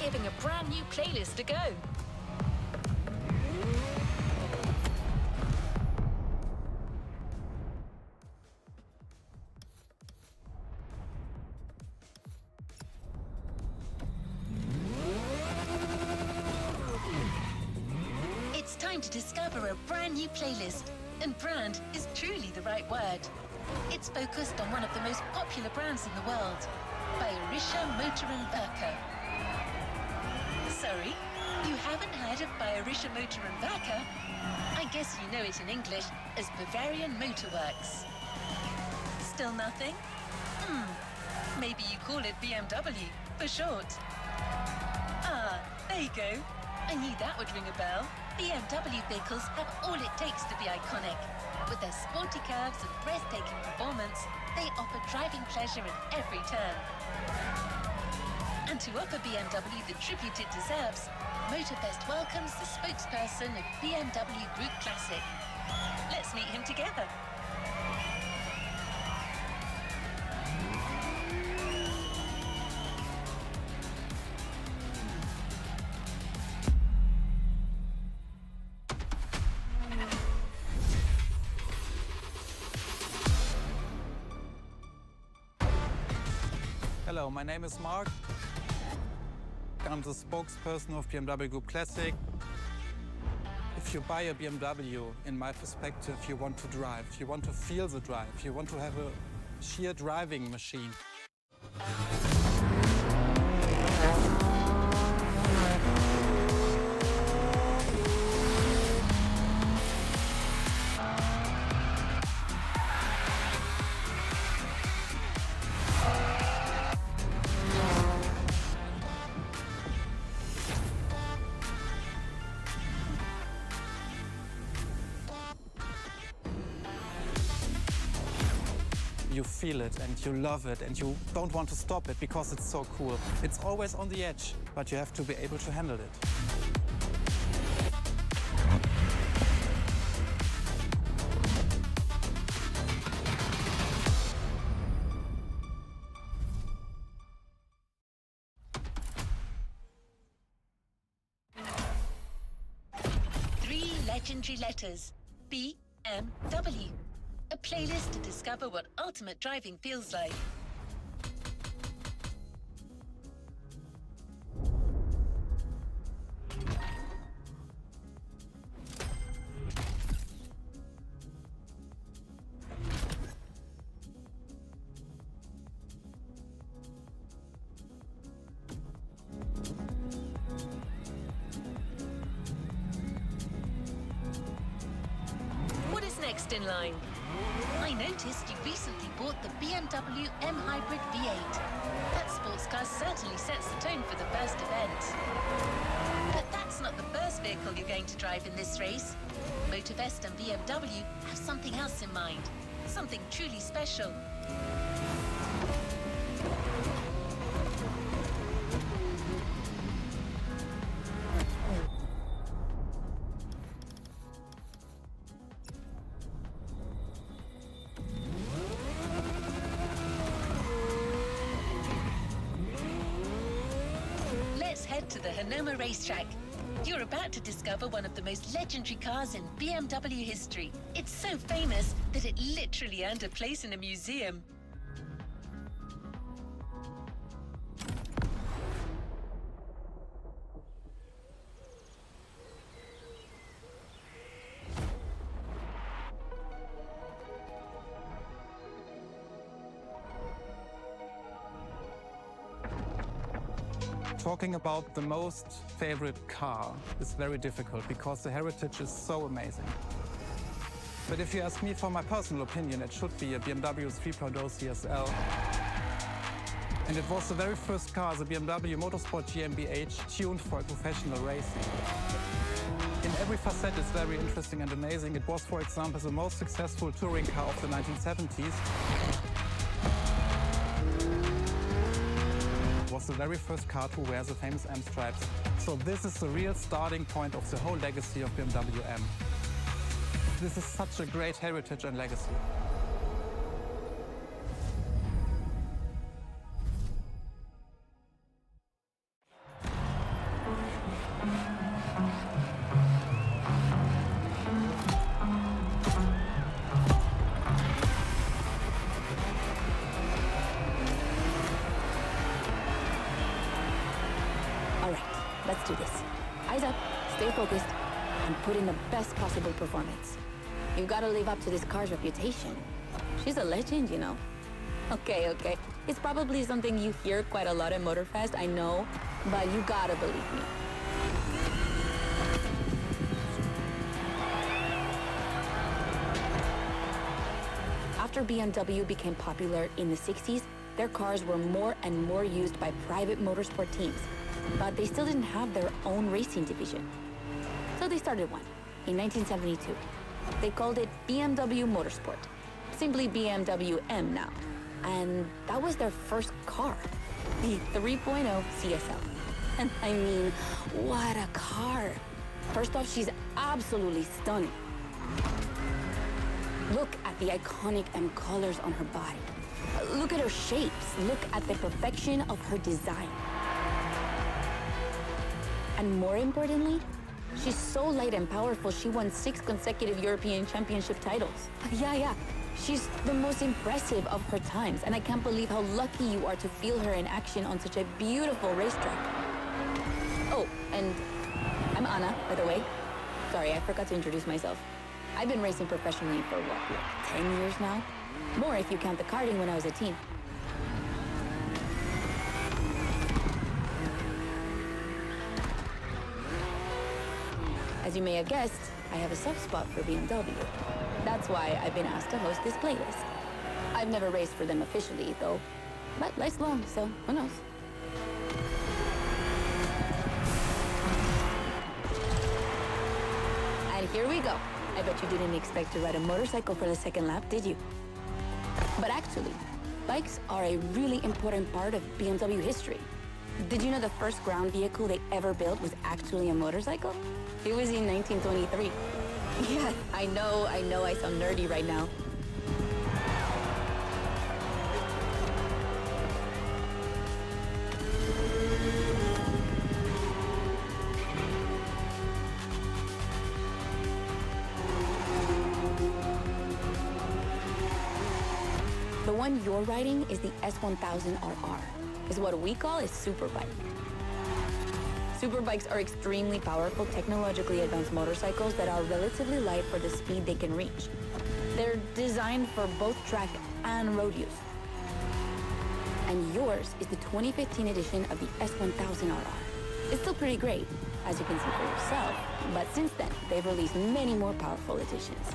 giving a brand new playlist a go. It's time to discover a brand new playlist, and brand is truly the right word. It's focused on one of the most popular brands in the world, Bayerischer Motor & Werke. Sorry, you haven't heard of Bayerischer Motor & Werke? I guess you know it in English as Bavarian Motor Works. Still nothing? Maybe you call it BMW for short. Ah, there you go. I knew that would ring a bell. BMW vehicles have all it takes to be iconic. With their sporty curves and breathtaking performance, they offer driving pleasure at every turn. And to offer BMW the tribute it deserves, Motorfest welcomes the spokesperson of BMW Group Classic. Let's meet him together. Hello, my name is Mark. I'm the spokesperson of BMW Group Classic. If you buy a BMW, in my perspective, you want to drive. You want to feel the drive. You want to have a sheer driving machine. You feel it and you love it and you don't want to stop it because it's so cool. It's always on the edge, but you have to be able to handle it. Three legendary letters. BMW. A playlist to discover what ultimate driving feels like. What is next in line? I noticed you recently bought the BMW M Hybrid V8. That sports car certainly sets the tone for the first event. But that's not the first vehicle you're going to drive in this race. Motorfest and BMW have something else in mind. Something truly special. Let's head to the Hanoma racetrack. You're about to discover one of the most legendary cars in BMW history. It's so famous that it literally earned a place in a museum. Talking about the most favorite car is very difficult because the heritage is so amazing. But if you ask me for my personal opinion, it should be a BMW 3.0 CSL. And it was the very first car, the BMW Motorsport GmbH, tuned for professional racing. In every facet, it's very interesting and amazing. It was, for example, the most successful touring car of the 1970s. Was the very first car to wear the famous M stripes. So this is the real starting point of the whole legacy of BMW M. This is such a great heritage and legacy. let's do this. Eyes up, stay focused, and put in the best possible performance. You've got to live up to this car's reputation. She's a legend, you know. Okay. It's probably something you hear quite a lot at Motorfest, I know, but you gotta believe me. After BMW became popular in the 60s, their cars were more and more used by private motorsport teams, but they still didn't have their own racing division. So they started one in 1972. They called it BMW Motorsport, simply BMW M now. And that was their first car, the 3.0 CSL. And I mean, what a car. First off, she's absolutely stunning. Look at the iconic M colors on her body. Look at her shapes. Look at the perfection of her design. And more importantly, she's so light and powerful, she won 6 consecutive European Championship titles. Yeah. She's the most impressive of her times, and I can't believe how lucky you are to feel her in action on such a beautiful racetrack. Oh, and I'm Anna, by the way. Sorry, I forgot to introduce myself. I've been racing professionally for what, like 10 years now? More if you count the karting when I was a teen. As you may have guessed, I have a soft spot for BMW. That's why I've been asked to host this playlist. I've never raced for them officially, though, but life's long, so who knows? And here we go. I bet you didn't expect to ride a motorcycle for the second lap, did you? But actually, bikes are a really important part of BMW history. Did you know the first ground vehicle they ever built was actually a motorcycle? It was in 1923. Yeah, I know I sound nerdy right now. The one you're riding is the S1000RR. It's what we call a superbike. Superbikes are extremely powerful, technologically advanced motorcycles that are relatively light for the speed they can reach. They're designed for both track and road use. And yours is the 2015 edition of the S1000RR. It's still pretty great, as you can see for yourself, but since then, they've released many more powerful editions.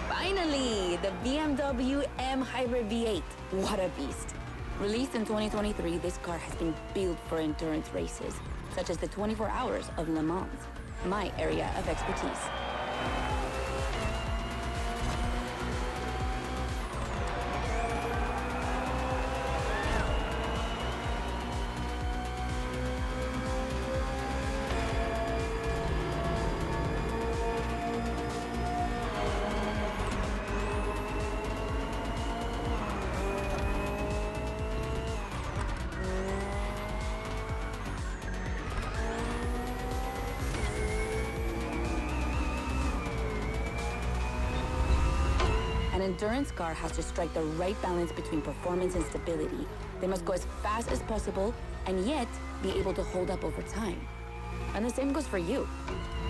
Finally, the BMW M Hybrid V8. What a beast. Released in 2023, this car has been built for endurance races, such as the 24 Hours of Le Mans, my area of expertise. An endurance car has to strike the right balance between performance and stability. They must go as fast as possible and yet be able to hold up over time. And the same goes for you.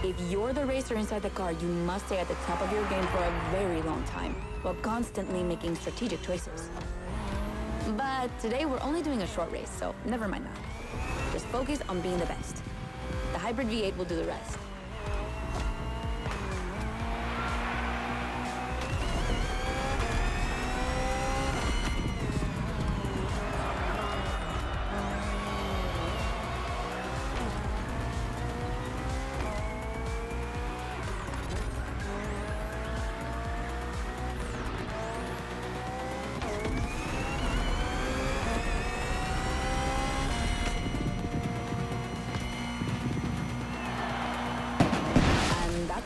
If you're the racer inside the car, you must stay at the top of your game for a very long time while constantly making strategic choices. But today we're only doing a short race, so never mind that. Just focus on being the best. The Hybrid V8 will do the rest.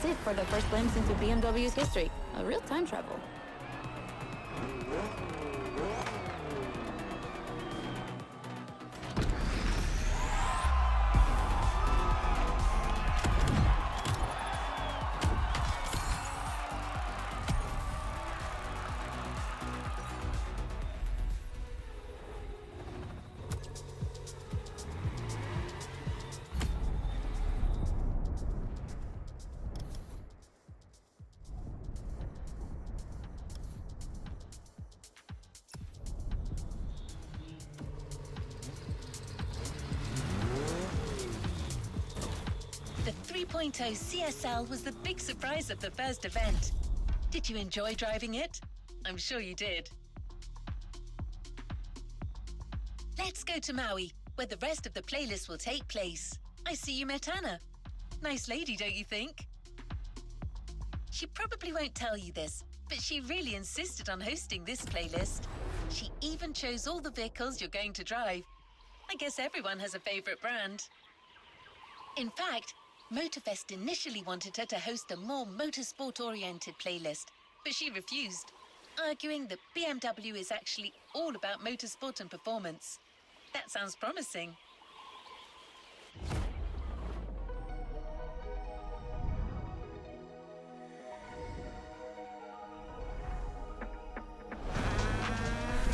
that's it for the first glimpse into BMW's history. A real time travel. The 3.0 CSL was the big surprise of the first event. Did you enjoy driving it? I'm sure you did. Let's go to Maui, where the rest of the playlist will take place. I see you met Anna. Nice lady, don't you think? She probably won't tell you this, but she really insisted on hosting this playlist. She even chose all the vehicles you're going to drive. I guess everyone has a favorite brand. In fact, Motorfest initially wanted her to host a more motorsport-oriented playlist, but she refused, arguing that BMW is actually all about motorsport and performance. That sounds promising.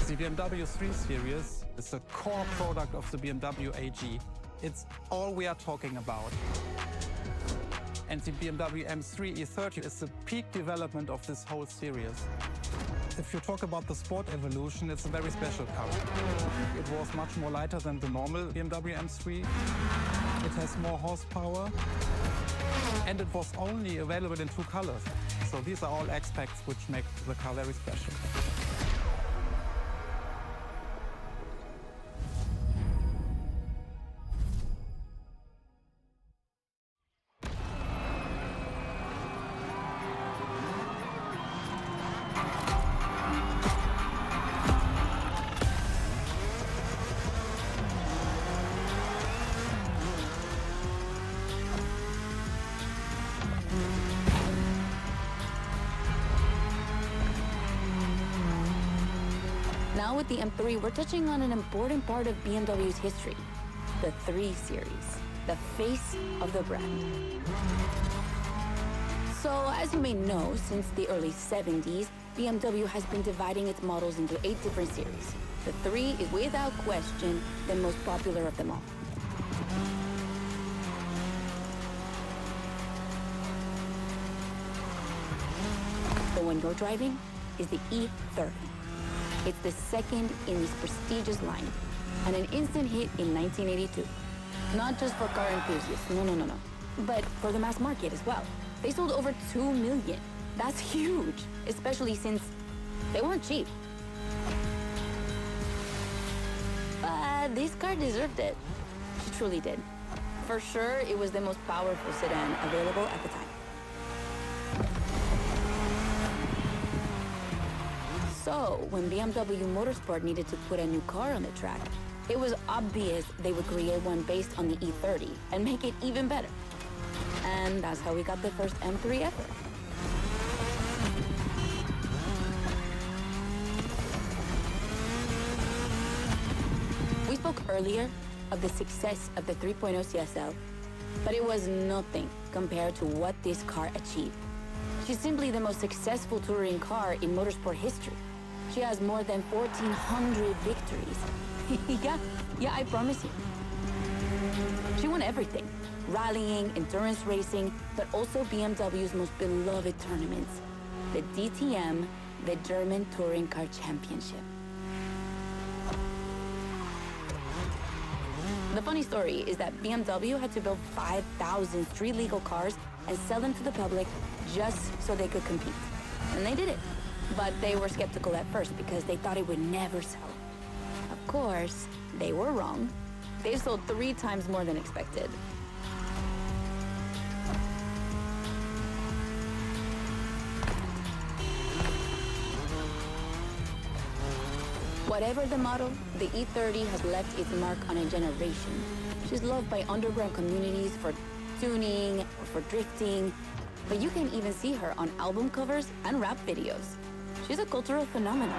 The BMW 3 Series is a core product of the BMW AG. It's all we are talking about. And the BMW M3 E30 is the peak development of this whole series. If you talk about the sport evolution, it's a very special car. It was much more lighter than the normal BMW M3. It has more horsepower. And it was only available in 2 colors. So these are all aspects which make the car very special. Now with the M3, we're touching on an important part of BMW's history, the 3 Series, the face of the brand. So, as you may know, since the early 70s, BMW has been dividing its models into 8 different series. The 3 is without question the most popular of them all. The one you're driving is the E30. It's the second in this prestigious line, and an instant hit in 1982. Not just for car enthusiasts, no. But for the mass market as well. They sold over 2 million. That's huge, especially since they weren't cheap. But this car deserved it. She truly did. For sure, it was the most powerful sedan available at the time. So, when BMW Motorsport needed to put a new car on the track, it was obvious they would create one based on the E30 and make it even better. And that's how we got the first M3 ever. We spoke earlier of the success of the 3.0 CSL, but it was nothing compared to what this car achieved. She's simply the most successful touring car in motorsport history. She has more than 1,400 victories. Yeah, I promise you. She won everything. Rallying, endurance racing, but also BMW's most beloved tournaments. The DTM, the German Touring Car Championship. The funny story is that BMW had to build 5,000 street-legal cars and sell them to the public just so they could compete. And they did it. But they were skeptical at first because they thought it would never sell. Of course, they were wrong. They sold 3 times more than expected. Whatever the model, the E30 has left its mark on a generation. She's loved by underground communities for tuning, or for drifting, But you can even see her on album covers and rap videos. She's a cultural phenomenon.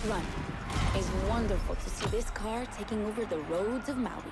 Run. It's wonderful to see this car taking over the roads of Maui.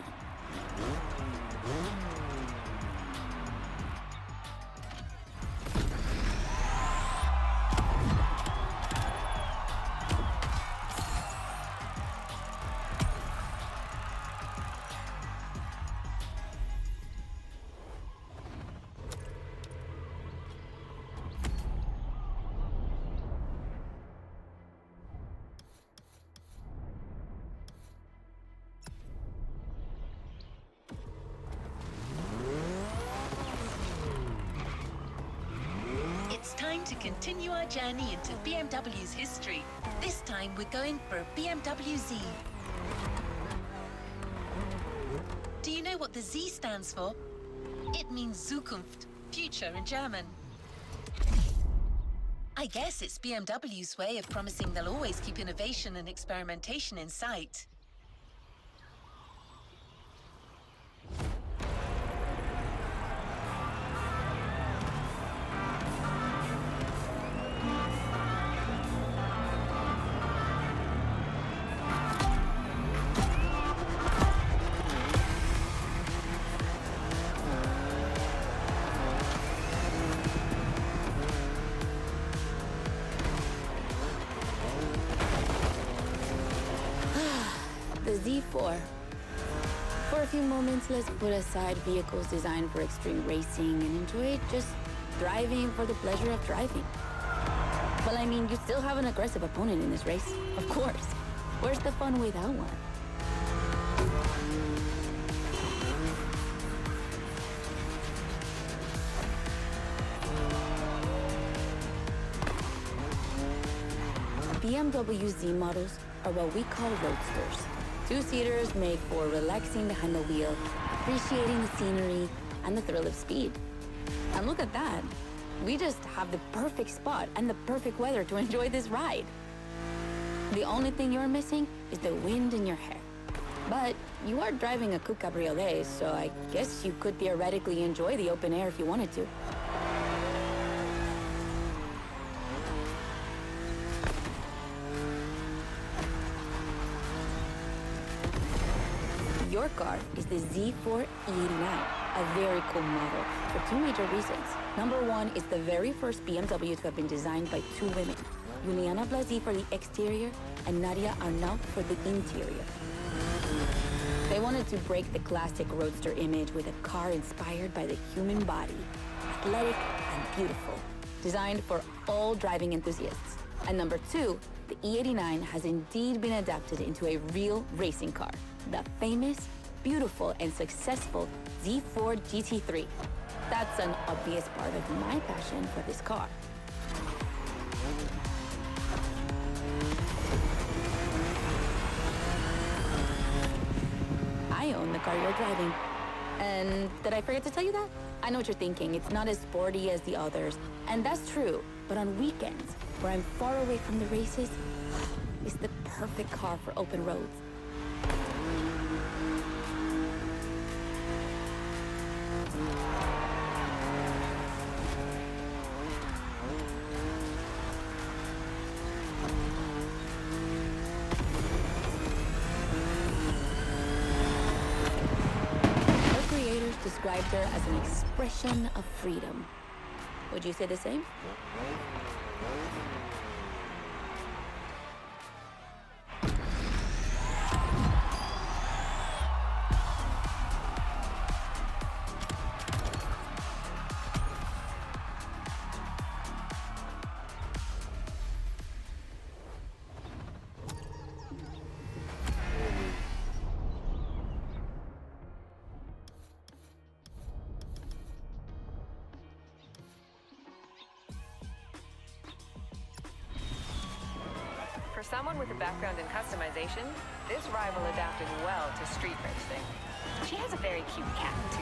It's time to continue our journey into BMW's history. This time we're going for a BMW Z. Do you know what the Z stands for? It means Zukunft, future in German. I guess it's BMW's way of promising they'll always keep innovation and experimentation in sight. The Z4. For a few moments, let's put aside vehicles designed for extreme racing and enjoy just driving for the pleasure of driving. Well, I mean, you still have an aggressive opponent in this race, of course. Where's the fun without one? BMW Z models are what we call roadsters. Two-seaters made for relaxing behind the wheel, appreciating the scenery, and the thrill of speed. And look at that. We just have the perfect spot and the perfect weather to enjoy this ride. The only thing you're missing is the wind in your hair. But you are driving a coupe cabriolet, so I guess you could theoretically enjoy the open air if you wanted to. Your car is the Z4 E89, a very cool model for two major reasons. Number one, it's the very first BMW to have been designed by two women, Juliana Blasi for the exterior and Nadia Arnault for the interior. They wanted to break the classic roadster image with a car inspired by the human body, athletic and beautiful, designed for all driving enthusiasts. And number two, the E89 has indeed been adapted into a real racing car, the famous, beautiful, and successful Z4 GT3. That's an obvious part of my passion for this car. I own the car you're driving. And did I forget to tell you that? I know what you're thinking. It's not as sporty as the others. And that's true. But on weekends, where I'm far away from the races, it's the perfect car for open roads. Her creators described her as an expression of freedom. Would you say the same? someone with a background in customization, this rival adapted well to street racing. She has a very cute cat, too.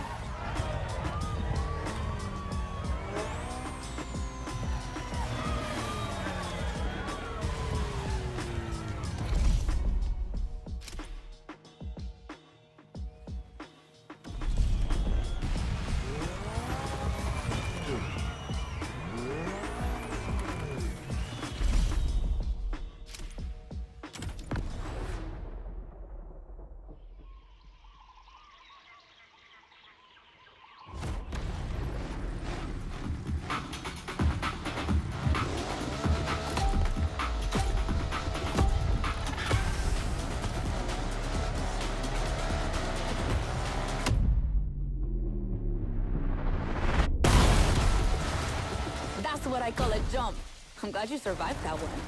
That's what I call a jump. I'm glad you survived that one.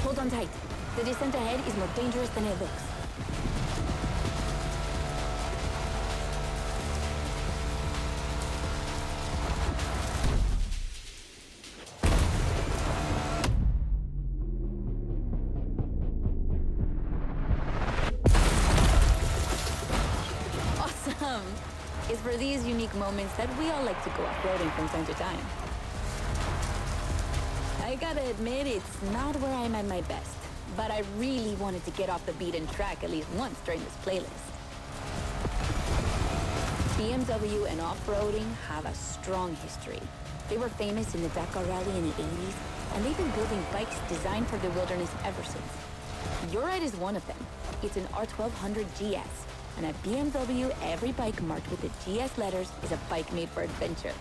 Hold on tight. The descent ahead is more dangerous than it looks. Awesome! It's for these unique moments that we all like to go off-roading from time to time. I gotta admit, it's not where I'm at my best, but I really wanted to get off the beaten track at least once during this playlist. BMW and off-roading have a strong history. They were famous in the Dakar Rally in the 80s, and they've been building bikes designed for the wilderness ever since. Your ride is one of them. It's an R1200 GS, and at BMW, every bike marked with the GS letters is a bike made for adventure.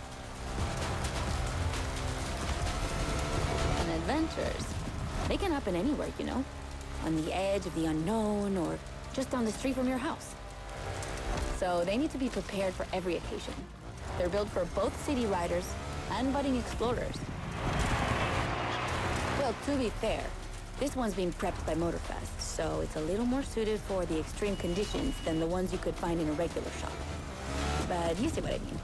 And adventures, they can happen anywhere, you know? On the edge of the unknown, or just down the street from your house. So they need to be prepared for every occasion. They're built for both city riders and budding explorers. Well, to be fair, this one's being prepped by Motorfest, so it's a little more suited for the extreme conditions than the ones you could find in a regular shop. But you see what I mean.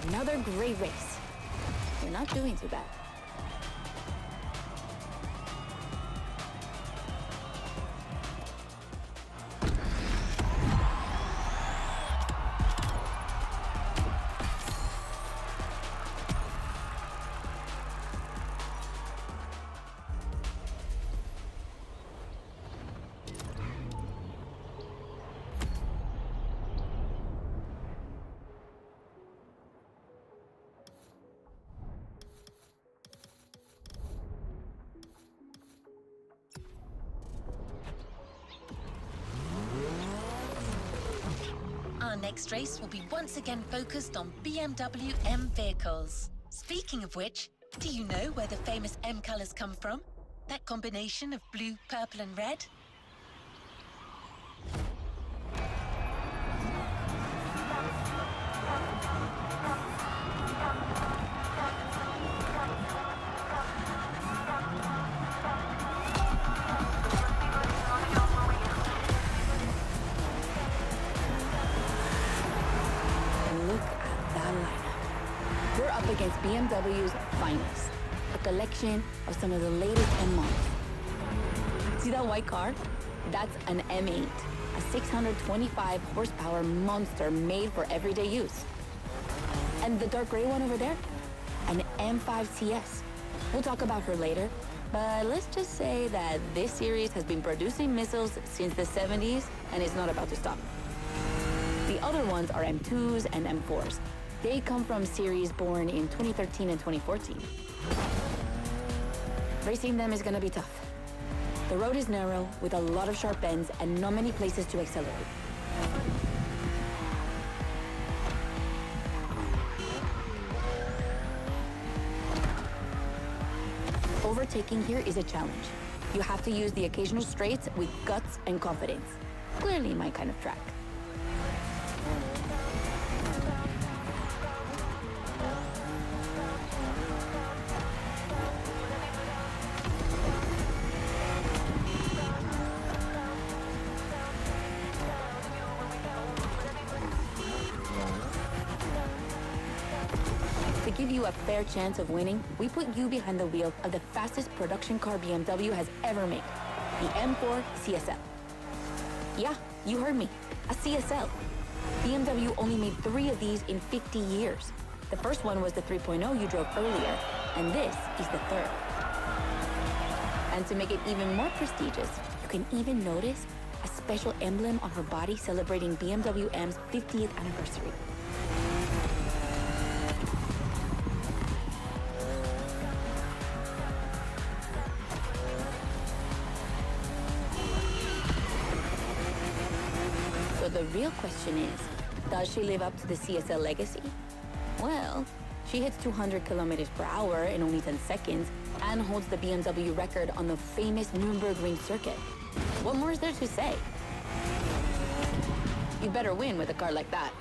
Another great race. You're not doing too bad. Our next race will be once again focused on BMW M vehicles. Speaking of which, do you know where the famous M colors come from? That combination of blue, purple and red? Against BMW's finest, a collection of some of the latest M models. See that white car? That's an M8, a 625 horsepower monster made for everyday use. And the dark gray one over there? An M5 CS. We'll talk about her later, but let's just say that this series has been producing missiles since the 70s and is not about to stop. The other ones are M2s and M4s. They come from series born in 2013 and 2014. Racing them is gonna be tough. The road is narrow, with a lot of sharp bends and not many places to accelerate. Overtaking here is a challenge. You have to use the occasional straights with guts and confidence. Clearly my kind of track. To give you a fair chance of winning, we put you behind the wheel of the fastest production car BMW has ever made, the M4 CSL. Yeah, you heard me, a CSL. BMW only made 3 of these in 50 years. The first one was the 3.0 you drove earlier, and this is the third. And to make it even more prestigious, you can even notice a special emblem on her body celebrating BMW M's 50th anniversary. So the real question is, does she live up to the CSL legacy? Well, she hits 200 kilometers per hour in only 10 seconds and holds the BMW record on the famous Nürburgring circuit. What more is there to say? You better win with a car like that.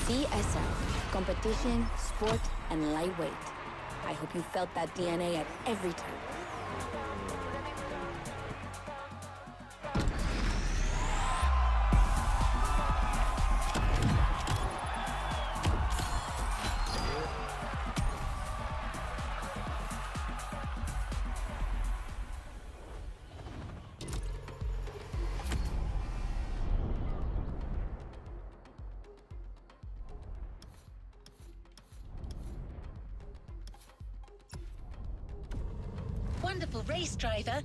CSL, competition, sport, and lightweight. I hope you felt that DNA at every turn. Wonderful race, driver.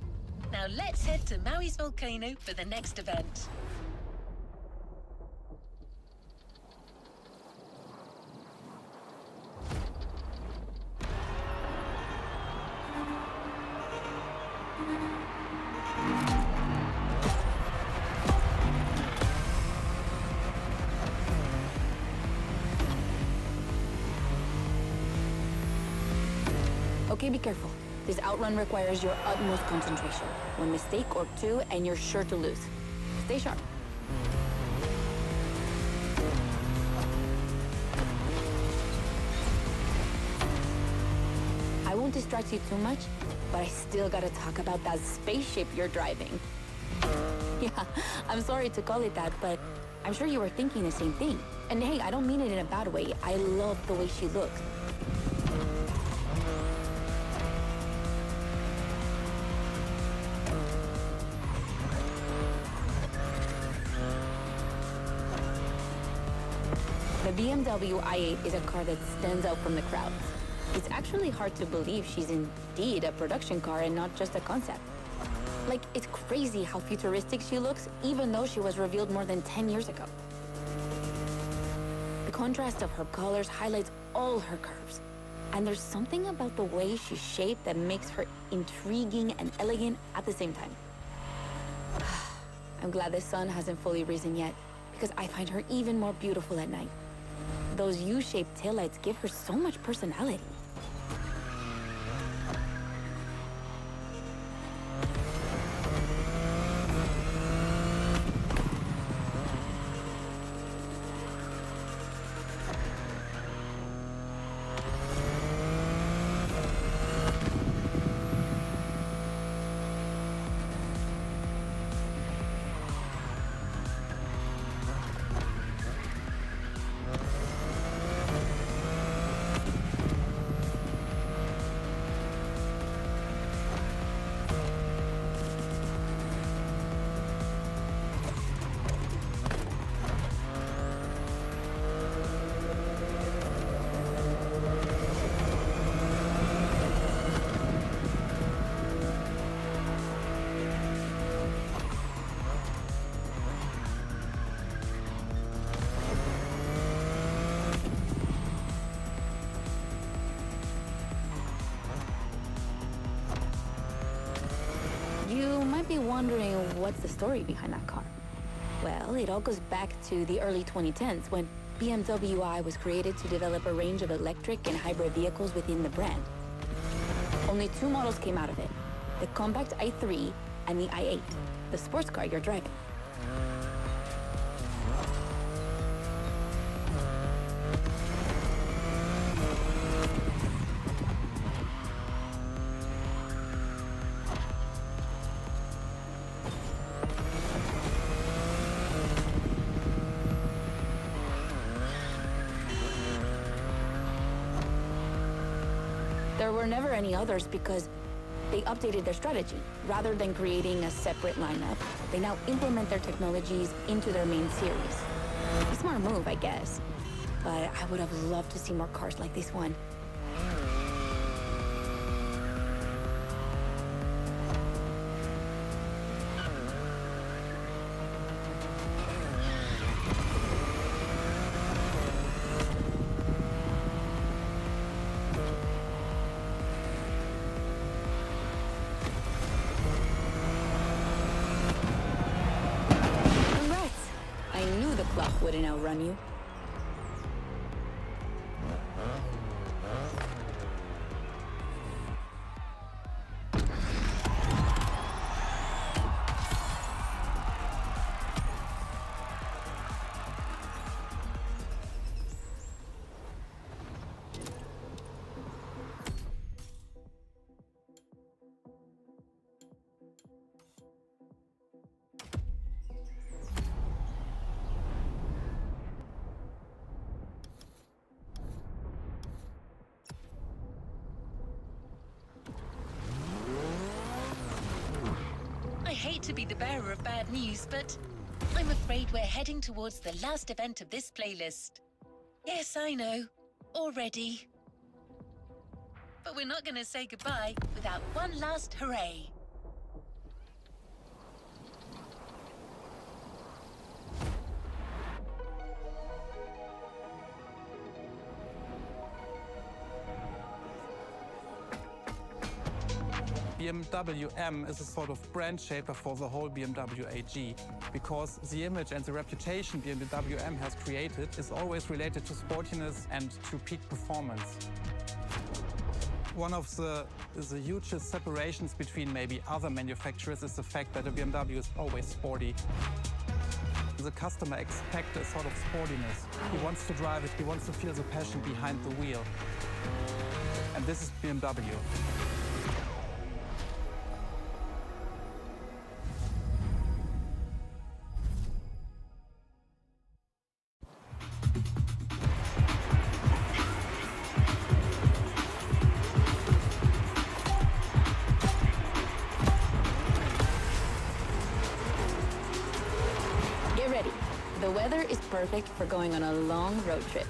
Now let's head to Maui's volcano for the next event. Okay, be careful. This outrun requires your utmost concentration. One mistake or two, and you're sure to lose. Stay sharp. I won't distract you too much, but I still gotta talk about that spaceship you're driving. Yeah, I'm sorry to call it that, but I'm sure you were thinking the same thing. And hey, I don't mean it in a bad way. I love the way she looks. The BMW i8 is a car that stands out from the crowd. It's actually hard to believe she's indeed a production car and not just a concept. Like, it's crazy how futuristic she looks, even though she was revealed more than 10 years ago. The contrast of her colors highlights all her curves. And there's something about the way she's shaped that makes her intriguing and elegant at the same time. I'm glad the sun hasn't fully risen yet, because I find her even more beautiful at night. Those U-shaped taillights give her so much personality. You might be wondering what's the story behind that car. Well, it all goes back to the early 2010s when BMW I was created to develop a range of electric and hybrid vehicles within the brand. Only 2 models came out of it, the compact i3 and the i8, the sports car you're driving. There were never any others because they updated their strategy. Rather than creating a separate lineup, they now implement their technologies into their main series. A smart move, I guess. But I would have loved to see more cars like this one. Clock wouldn't outrun you. I hate to be the bearer of bad news, but I'm afraid we're heading towards the last event of this playlist. Yes, I know. Already. But we're not going to say goodbye without one last hooray. BMW M is a sort of brand shaper for the whole BMW AG, because the image and the reputation BMW M has created is always related to sportiness and to peak performance. One of the hugest separations between maybe other manufacturers is the fact that a BMW is always sporty. The customer expects a sort of sportiness. He wants to drive it, he wants to feel the passion behind the wheel. And this is BMW. Get ready. The weather is perfect for going on a long road trip.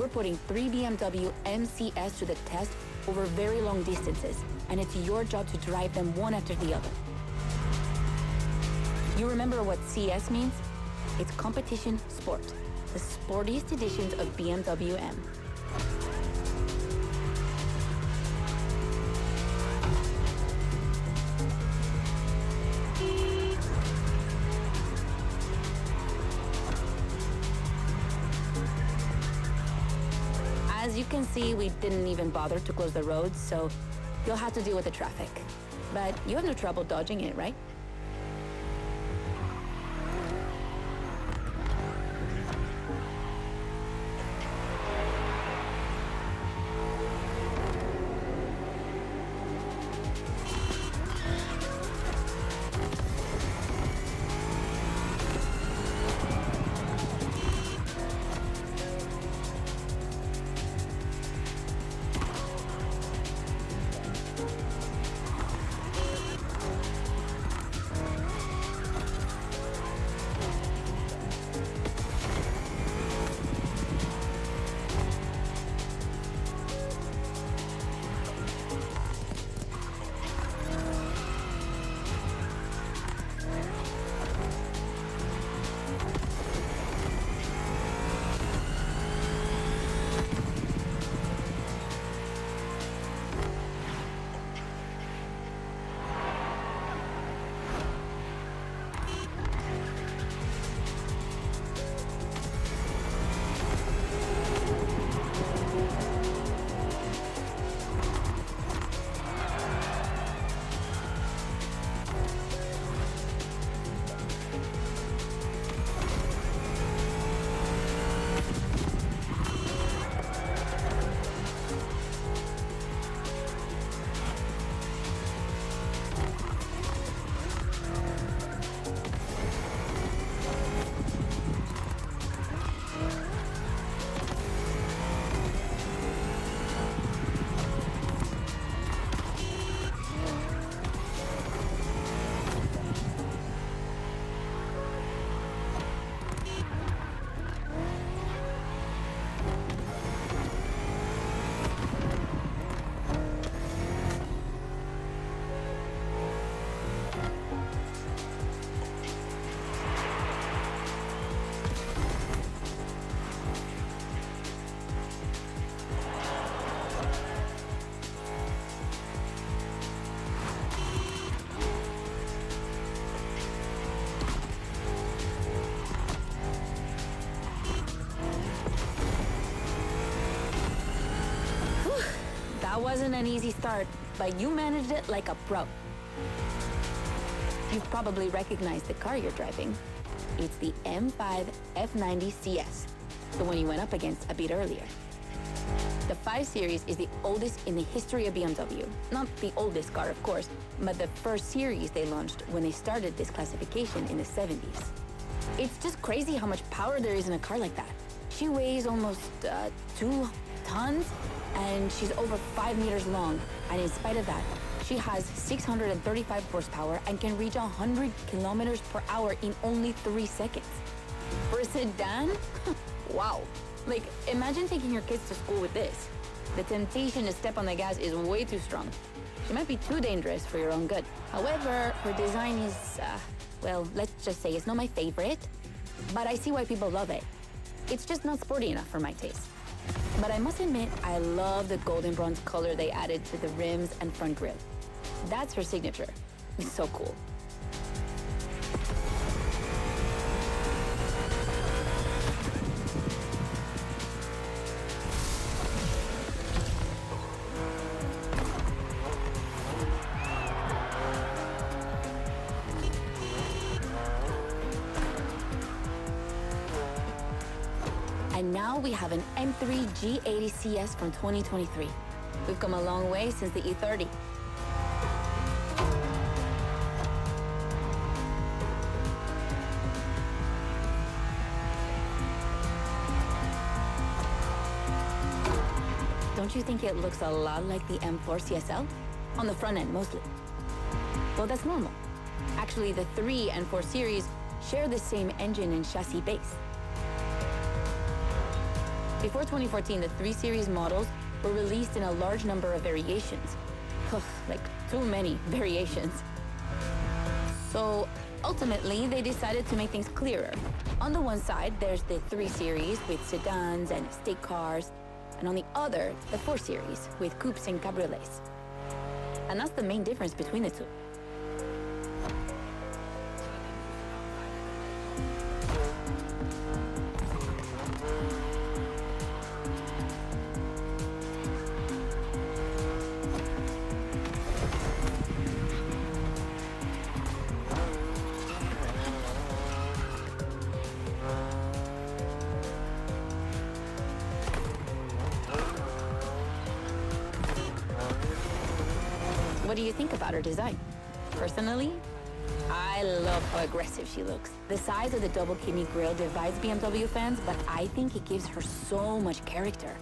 We're putting 3 BMW MCS to the test over very long distances, and it's your job to drive them one after the other. You remember what CS means? It's competition sport, the sportiest editions of BMW M. As you can see, we didn't even bother to close the roads, so you'll have to deal with the traffic. But you have no trouble dodging it, right? That wasn't an easy start, but you managed it like a pro. You've probably recognized the car you're driving. It's the M5 F90 CS, the one you went up against a bit earlier. The 5 Series is the oldest in the history of BMW. Not the oldest car, of course, but the first series they launched when they started this classification in the 70s. It's just crazy how much power there is in a car like that. She weighs almost 2 tons, and she's over 5 meters long. And in spite of that, she has 635 horsepower and can reach 100 kilometers per hour in only 3 seconds. For a sedan, wow. Like, imagine taking your kids to school with this. The temptation to step on the gas is way too strong. She might be too dangerous for your own good. However, her design is, well, let's just say it's not my favorite, but I see why people love it. It's just not sporty enough for my taste. But I must admit, I love the golden bronze color they added to the rims and front grille. That's her signature. It's so cool. And now we have an M3 G80 CS from 2023. We've come a long way since the E30. Don't you think it looks a lot like the M4 CSL? On the front end, mostly. Well, that's normal. Actually, the 3 and 4 series share the same engine and chassis base. Before 2014, the 3 Series models were released in a large number of variations. Ugh, like too many variations. So ultimately, they decided to make things clearer. On the one side, there's the 3 Series with sedans and estate cars, and on the other, the 4 Series with coupes and cabriolets. And that's the main difference between the two. What do you think about her design? Personally, I love how aggressive she looks. The size of the double kidney grille divides BMW fans, but I think it gives her so much character.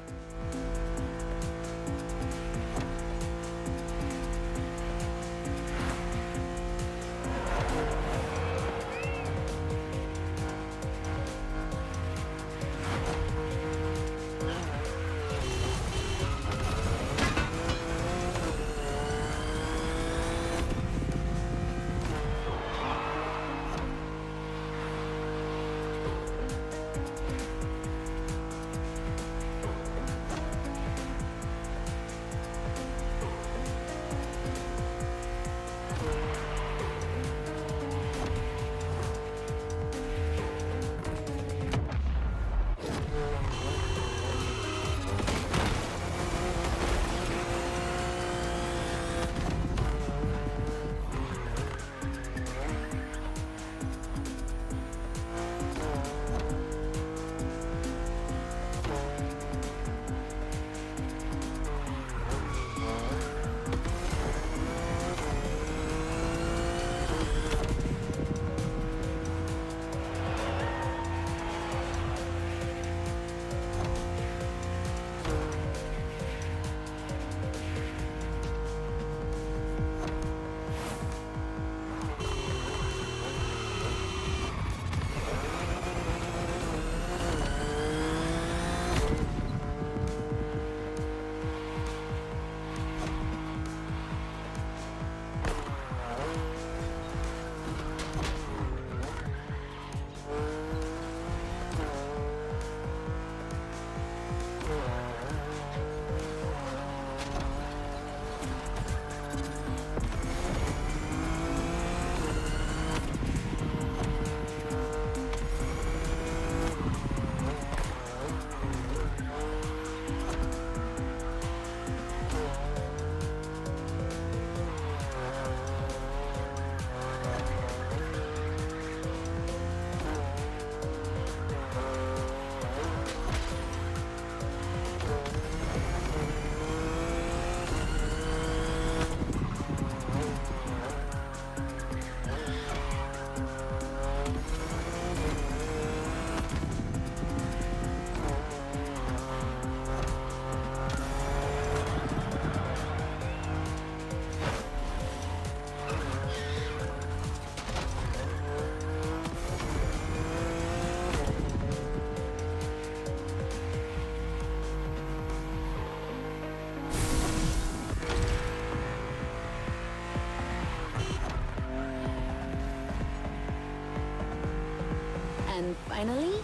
And finally,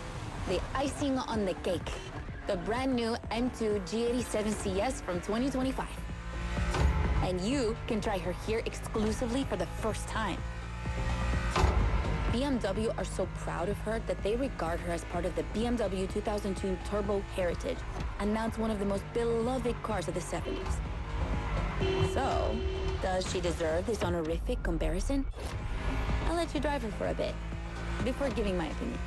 the icing on the cake. The brand new M2 G87 CS from 2025. And you can try her here exclusively for the first time. BMW are so proud of her that they regard her as part of the BMW 2002 Turbo Heritage, and now it's one of the most beloved cars of the 70s. So, does she deserve this honorific comparison? I'll let you drive her for a bit, before giving my opinion.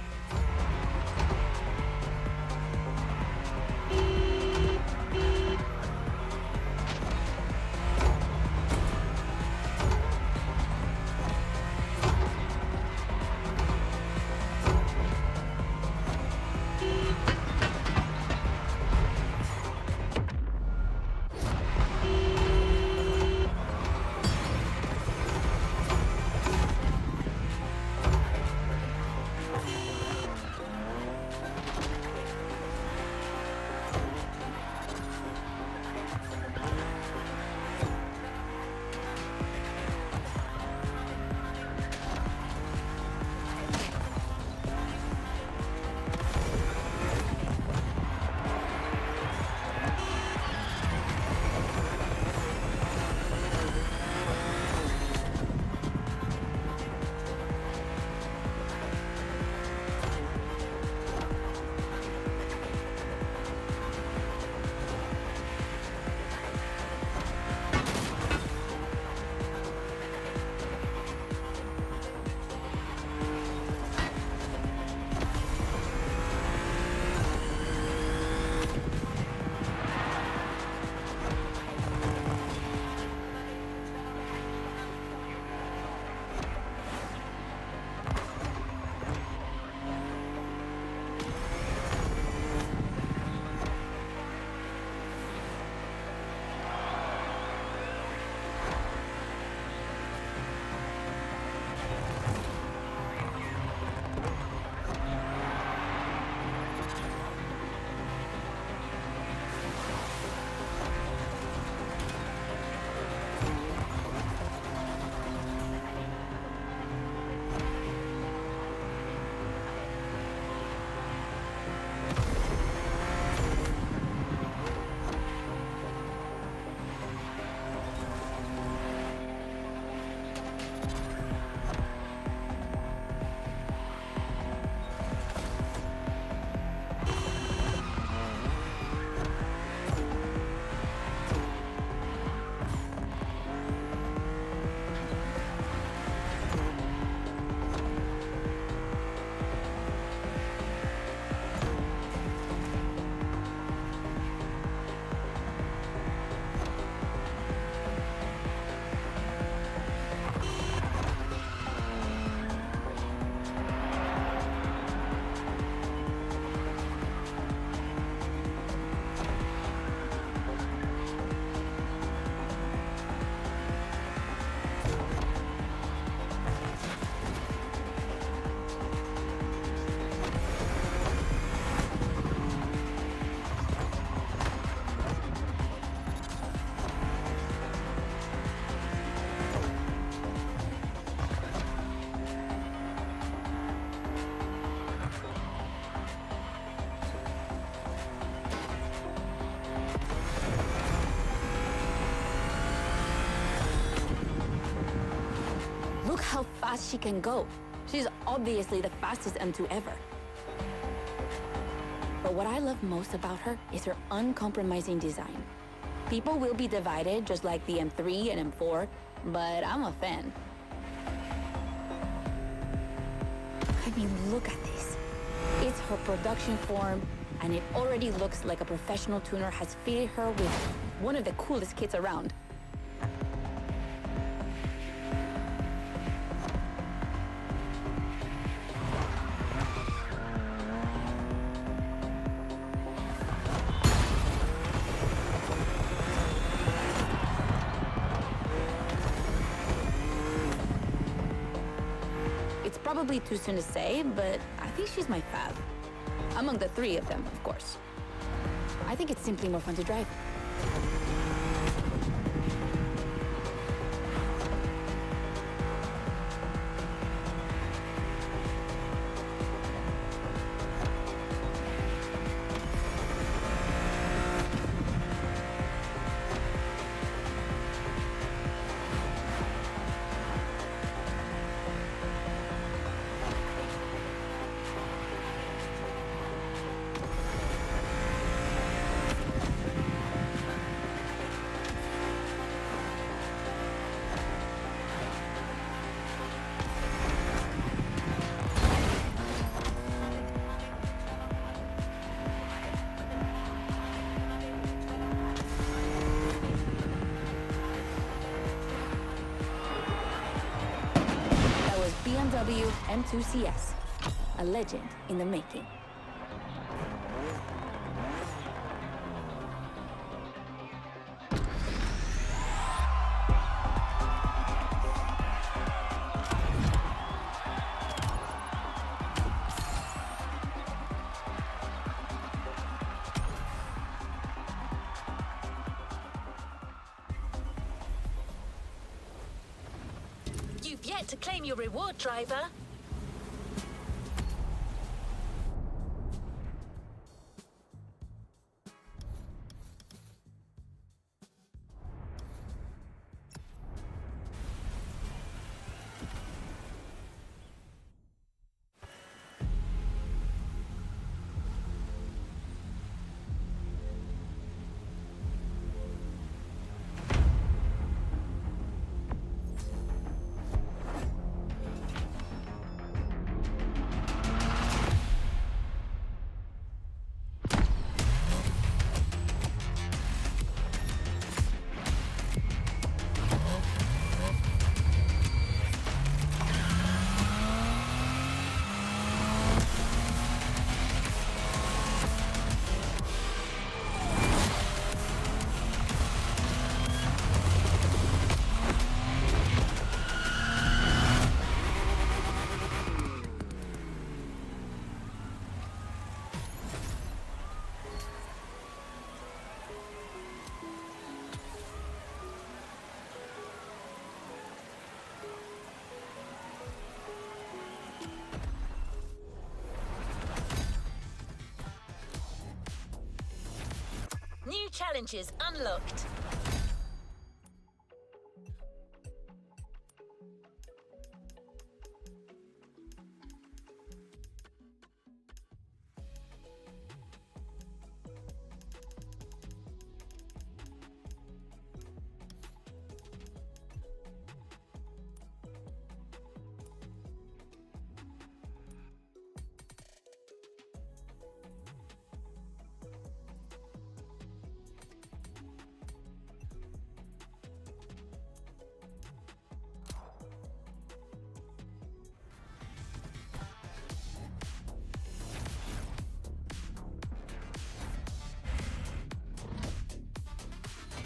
Look how fast she can go. She's obviously the fastest M2 ever. But what I love most about her is her uncompromising design. People will be divided just like the M3 and M4, but I'm a fan. I mean, look at this. It's her production form, and it already looks like a professional tuner has fitted her with one of the coolest kits around. It's probably too soon to say, but I think she's my fave. Among the three of them, of course. I think it's simply more fun to drive. BMW M2 CS, a legend in the making. You've yet to claim your reward, driver. New challenges unlocked.